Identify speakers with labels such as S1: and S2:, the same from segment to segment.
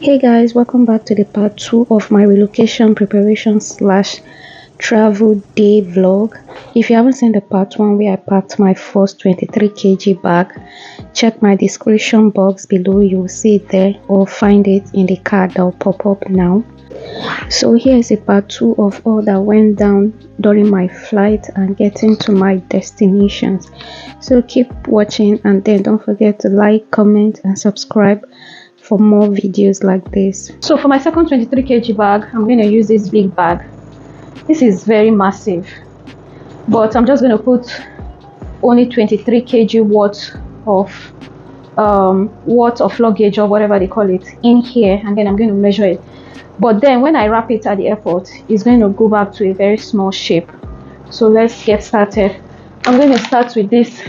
S1: Hey guys, welcome back to the part 2 of my relocation preparation slash travel day vlog. If you haven't seen the part 1 where I packed my first 23 kg bag, check my description box below. You will see it there or find it in the card that will pop up now. So here is a part 2 of all that went down during my flight and getting to my destinations. So keep watching and then don't forget to like, comment and subscribe for more videos like this. So for my second 23 kg bag, I'm going to use this big bag. This is very massive, but I'm just going to put only 23 kg worth of luggage or whatever they call it in here, and then I'm going to measure it. But then when I wrap it at the airport, it's going to go back to a very small shape. So let's get started. I'm going to start with this,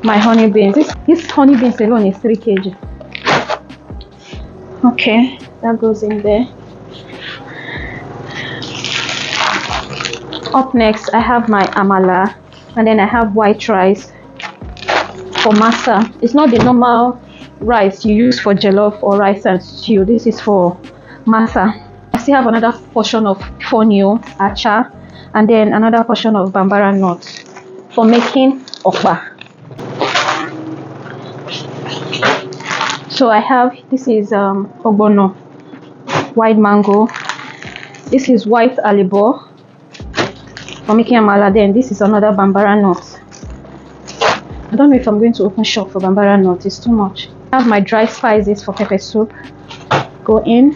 S1: my honey beans. This honey beans alone is 3 kg. Okay, that goes in there. Up next, I have my amala, and then I have white rice for masa. It's not the normal rice you use for jollof or rice and stew. This is for masa. I still have another portion of fonio, acha, and then another portion of bambara nuts for making okpa. So I have, this is ogbono, white mango. This is white alibo for making amala. Then this is another bambara nut. I don't know if I'm going to open shop for bambara nut. It's too much. I have my dry spices for pepper soup. Go in,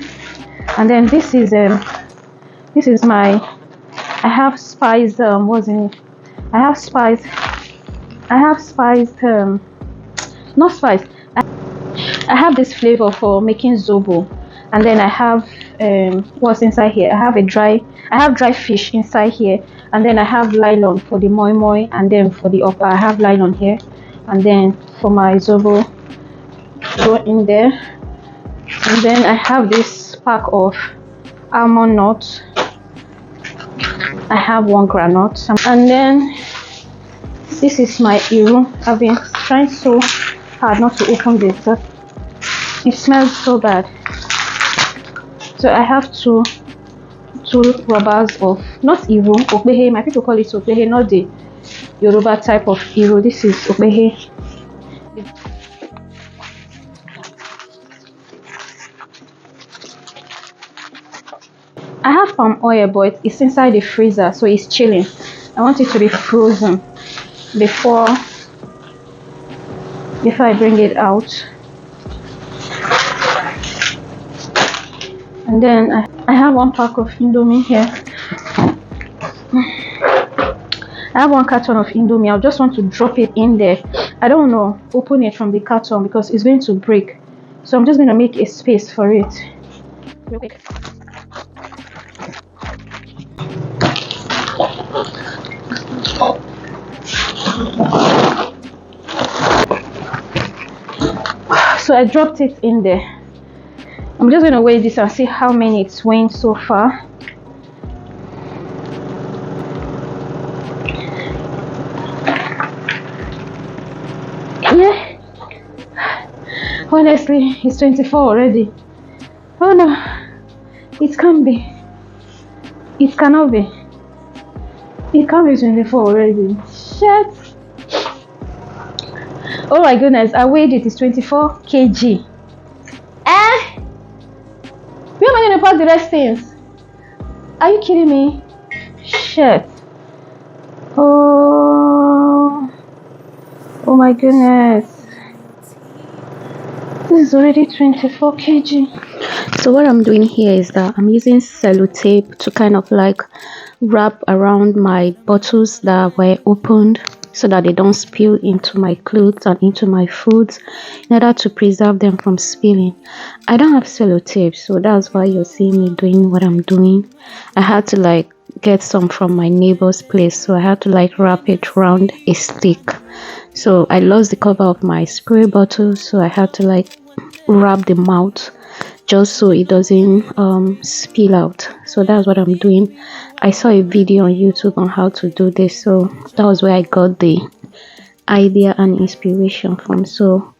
S1: and then this is my. I have spice. What's in it? I have spice. Not spice. I have this flavor for making zobo, and then I have what's inside here. I have dry fish inside here, and then I have nylon for the moi moi, and then for the upper I have nylon here, and then for my zobo go in there, and then I have this pack of almond nuts. I have 1 granite, and then this is my iru. I've been trying so hard not to open this, but it smells so bad. So I have two rubbers of not iru, okpehe. My people call it okpehe, not the Yoruba type of iru. This is okpehe. I have palm oil, but it's inside the freezer, so it's chilling. I want it to be frozen before I bring it out. And then I have 1 pack of indomie here. I have 1 carton of indomie. I just want to drop it in there. I don't know, open it from the carton because it's going to break. So I'm just going to make a space for it. Real quick. So I dropped it in there. I'm just going to weigh this and see how many it's weighing so far. Yeah, honestly, it's 24 already. Oh no, it can't be. It cannot be. It can't be 24 already. Shit. Oh my goodness, I weighed it. It's 24 kg. Where am I going to pack the rest things? Are you kidding me? Shit. Oh my goodness. This is already 24 kg. So what I'm doing here is that I'm using sellotape to kind of like wrap around my bottles that were opened so that they don't spill into my clothes and into my foods, in order to preserve them from spilling. I don't have sellotape, so that's why you're seeing me doing what I'm doing. I had to like get some from my neighbor's place, so I had to like wrap it around a stick. So I lost the cover of my spray bottle, so I had to like wrap the mouth just so it doesn't spill out. So that's what I'm doing. I saw a video on YouTube on how to do this, so that was where I got the idea and inspiration from. So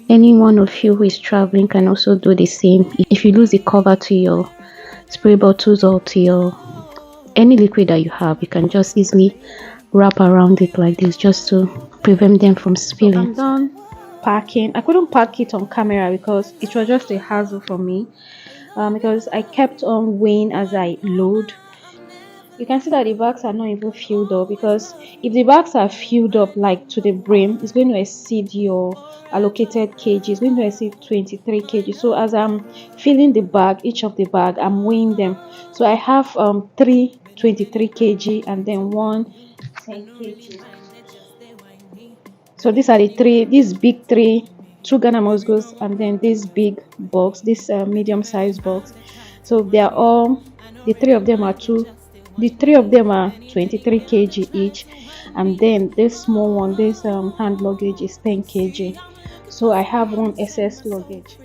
S1: Any one of you who is traveling can also do the same. If you lose the cover to your spray bottles or to your any liquid that you have, you can just easily wrap around it like this just to prevent them from spilling. So I'm done packing. I couldn't pack it on camera because it was just a hassle for me, because I kept on weighing as I load. You can see that the bags are not even filled up, because if the bags are filled up like to the brim, it's going to exceed your allocated kg. It's going to exceed 23 kg. So as I'm filling the bag, each of the bag, I'm weighing them. So I have 3 23 kg and then 1 10 kg. So these are the three, these big three, 2 Ghana musgos, and then this big box, this medium sized box. So they are all, the three of them are 23 kg each, and then this small one, this hand luggage is 10 kg. So I have one excess luggage.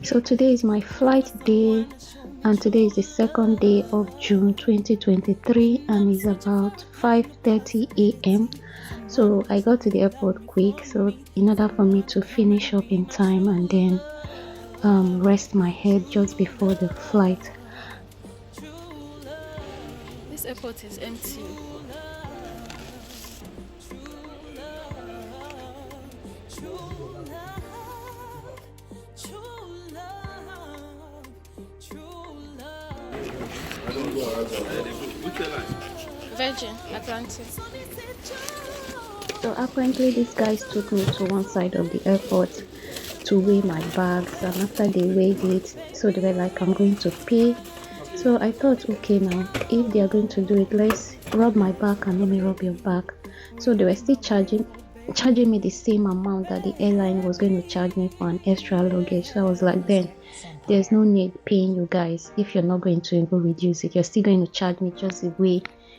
S1: So today is my flight day, and today is the 2nd day of June 2023, and it's about 5:30 a.m. So I got to the airport quick, so in order for me to finish up in time and then rest my head just before the flight.
S2: This airport is empty. Virgin Atlantic.
S1: So apparently these guys took me to one side of the airport to weigh my bags, and after they weighed it, so they were like, I'm going to pay. So I thought, okay, now if they are going to do it, let's rub my back and let me rub your back. So they were still charging me the same amount that the airline was going to charge me for an extra luggage. So I was like, then there's no need paying you guys if you're not going to even reduce it. You're still going to charge me just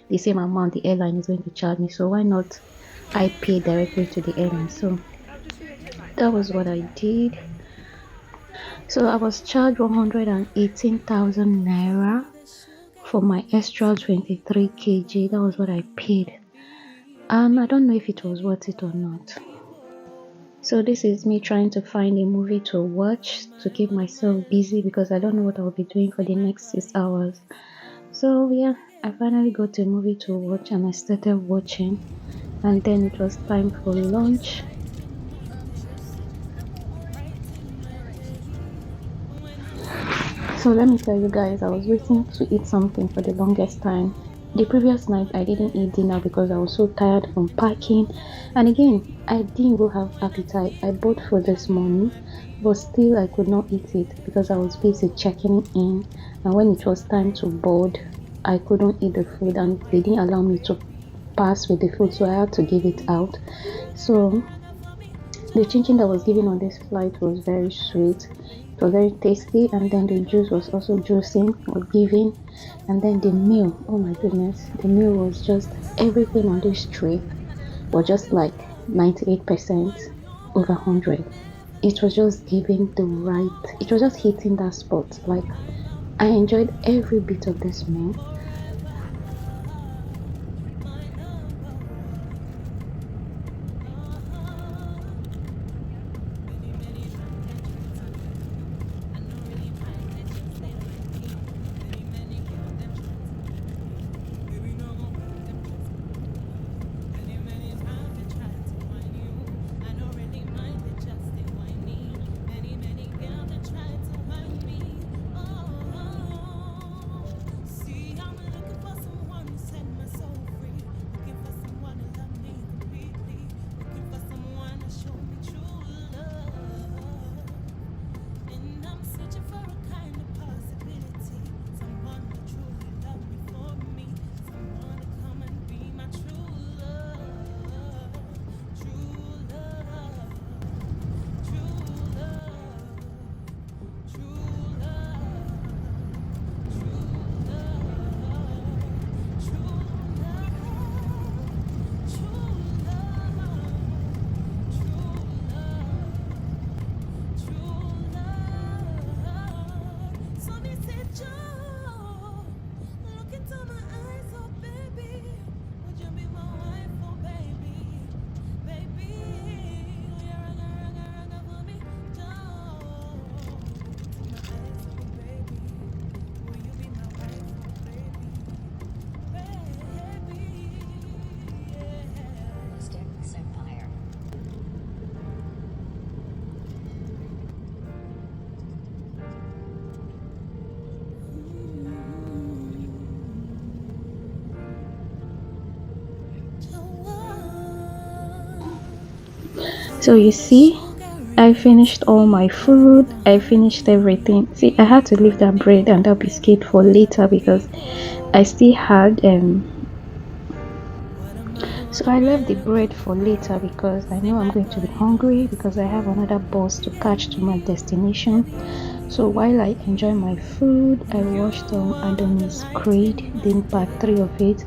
S1: the same amount the airline is going to charge me. So why not I pay directly to the airline? So that was what I did. So I was charged 118,000 naira for my extra 23 kg. That was what I paid. I don't know if it was worth it or not. So this is me trying to find a movie to watch to keep myself busy, because I don't know what I'll be doing for the next 6 hours. So yeah, I finally got a movie to watch and I started watching, and then it was time for lunch. So let me tell you guys, I was waiting to eat something for the longest time. The previous night I didn't eat dinner because I was so tired from packing, and again I didn't even have appetite. I bought food this morning, but still I could not eat it because I was busy checking in, and when it was time to board I couldn't eat the food and they didn't allow me to pass with the food, so I had to give it out. So the chinchin that was given on this flight was very sweet. It was very tasty, and then the juice was also juicing or giving, and then the meal, oh my goodness, the meal was just, everything on this trip was just like 98% over 100. It was just giving the right, it was just hitting that spot. Like, I enjoyed every bit of this meal. So you see, I finished all my food. I finished everything. See, I had to leave that bread and that biscuit for later because I still had so I left the bread for later because I know I'm going to be hungry because I have another bus to catch to my destination. So while I enjoy my food, I watched Adonis Creed, the part 3 of it.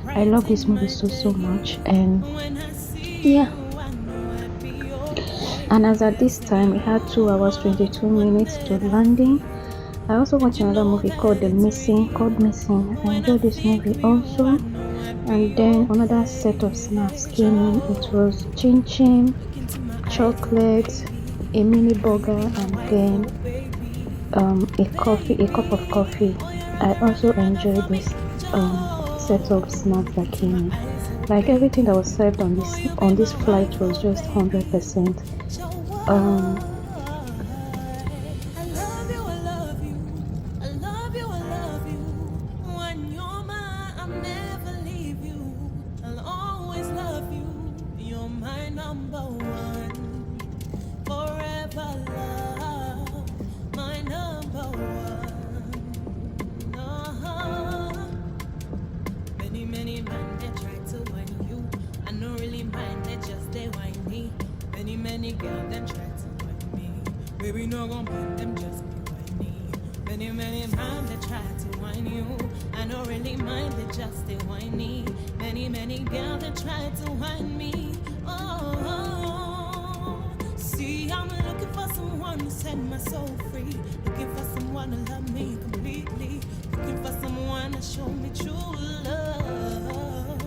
S1: I love this movie so much, and yeah. And as at this time, we had 2 hours 22 minutes to landing. I also watched another movie called Missing. I enjoyed this movie also. And then another set of snacks came in. It was chin chin, chocolate, a mini burger, and then a cup of coffee. I also enjoyed this set of snacks that came in. Like everything that was served on this flight was just 100%.
S3: Many girls then try to find me. Baby, no gon' mind them just be whiny. Many man they try to whine you. I don't really mind they just stay whiny. Many girls that try to whine me. Oh, see, I'm looking for someone to set my soul free. Looking for someone to love me completely. Looking for someone to show me true love.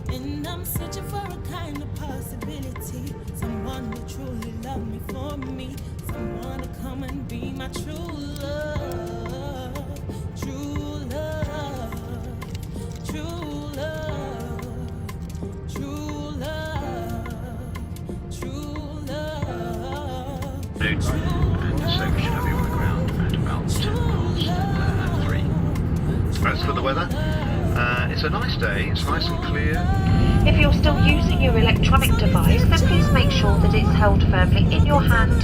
S3: And I'm searching for a kind of possibility. Someone to truly love me for me. Someone to come and be my true love. True love. True love. True love. True love.
S4: And so we should have you on the ground at about 3. As for the weather, it's a nice day, it's nice and clear.
S5: If you're still using your electronic device, then please make sure that it's held firmly in your hand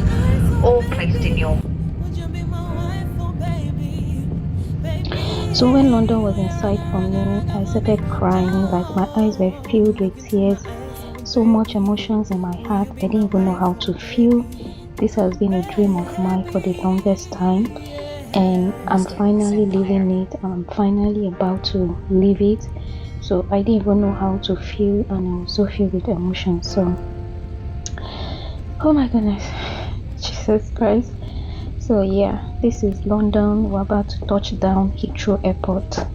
S5: or placed in your...
S1: So when London was in sight for me, I started crying, like my eyes were filled with tears. So much emotions in my heart, I didn't even know how to feel. This has been a dream of mine for the longest time, and I'm finally living it. I'm finally about to live it. So I didn't even know how to feel, and I was so filled with emotion. So, oh my goodness, Jesus Christ. So yeah, this is London. We're about to touch down Heathrow Airport.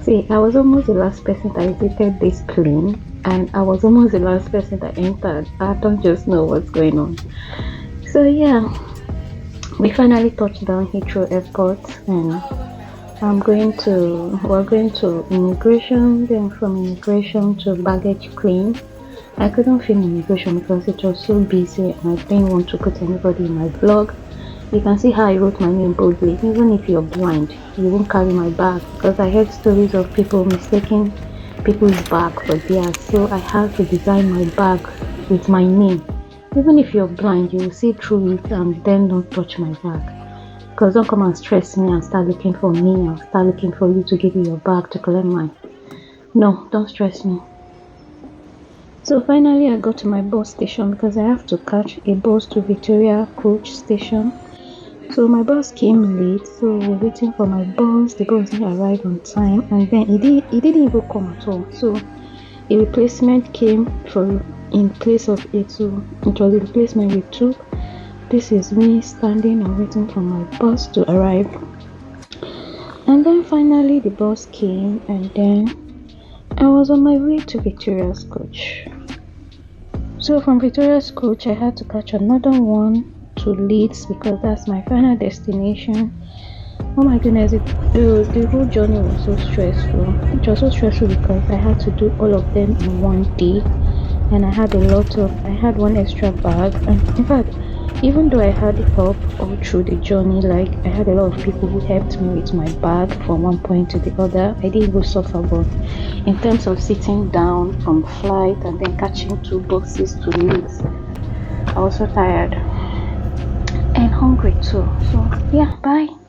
S1: See, I was almost the last person that exited this plane, and I was almost the last person that entered. I don't just know what's going on. So yeah, we finally touched down Heathrow Airport, and we're going to immigration, then from immigration to baggage claim. I couldn't film immigration because it was so busy and I didn't want to put anybody in my vlog. You can see how I wrote my name boldly. Even if you're blind, you won't carry my bag, because I heard stories of people mistaking people's bag for theirs. So I have to design my bag with my name. Even if you're blind, you will see through it, and then don't touch my bag. Because don't come and stress me and start looking for me and start looking for you to give you your bag to collect mine. No, don't stress me. So finally I got to my bus station because I have to catch a bus to Victoria Coach Station. So my bus came late, so we're waiting for my bus. The bus didn't arrive on time, and then it didn't even come at all. So a replacement came in place of it. So it was a replacement we took. This is me standing and waiting for my bus to arrive. And then finally the bus came, and then I was on my way to Victoria's Coach. So from Victoria's Coach, I had to catch another one to Leeds because that's my final destination. Oh my goodness, the whole journey was so stressful. It was so stressful because I had to do all of them in one day, and I had one extra bag. And in fact, even though I had help all through the journey, like I had a lot of people who helped me with my bag from one point to the other, I didn't go suffer. But in terms of sitting down from flight and then catching 2 buses to Leeds, I was so tired and hungry too. So yeah, bye.